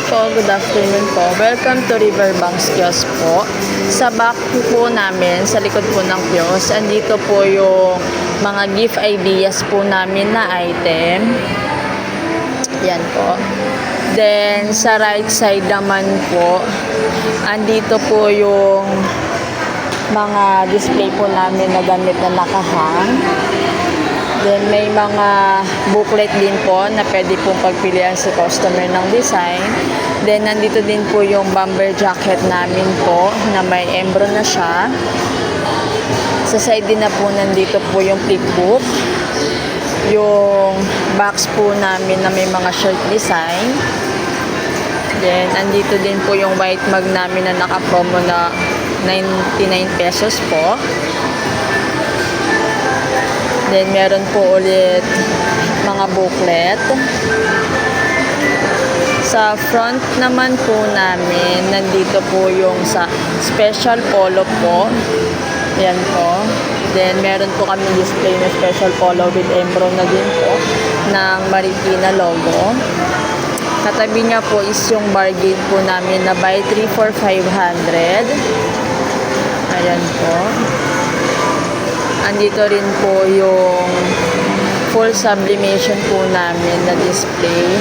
po, good afternoon po. Welcome to Riverbanks Kiosk po. Sa back po namin, sa likod po ng kiosk, andito po yung mga gift ideas po namin na item. Yan po. Then, sa right side naman po, andito po yung mga display po namin na gamit na nakahang. Then, may mga booklet din po na pwede pong pagpilian sa customer ng design. Then, nandito din po yung bomber jacket namin po na may embro na siya. Sa side din na po, nandito po yung flipbook. Yung box po namin na may mga shirt design. Then, andito din po yung white mug namin na naka-promo na 99 pesos po. Then, meron po ulit mga booklet. Sa front naman po namin, nandito po yung sa special polo po. Yan po. Then, meron po kami display na special polo with embro na din po ng Marikina logo. Katabi niya po is yung bargain po namin na buy 3 for 500. Ayan po. Andito rin po yung full sublimation po namin na display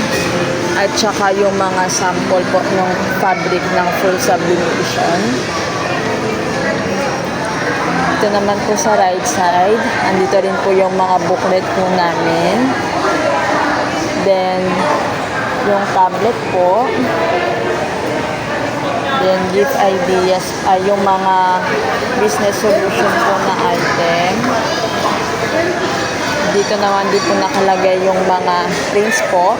at saka yung mga sample po ng fabric ng full sublimation. Ito naman po sa right side, andito rin po yung mga booklet po namin. Then, yung tablet po. Then, gift ideas ay yung mga business solution po na item. Dito naman din po nakalagay yung mga prints po.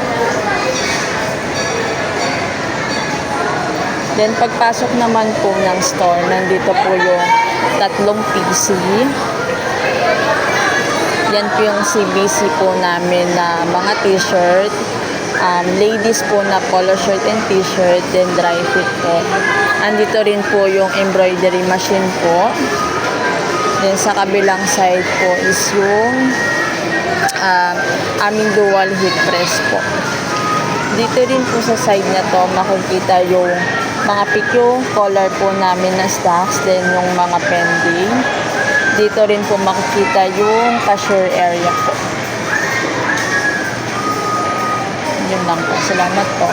Then, pagpasok naman po ng store, nandito po yung tatlong PC. Yan po yung CBC po namin na mga t-shirt. Ladies po na polo shirt and t-shirt, then dry fit po. Andito rin po yung embroidery machine po. Then sa kabilang side po is yung aming dual heat press po. Dito rin po sa side na to makikita yung mga PQ color po namin na stocks, then yung mga pending. Dito rin po makikita yung cashier area po. Yun lang po. Salamat po.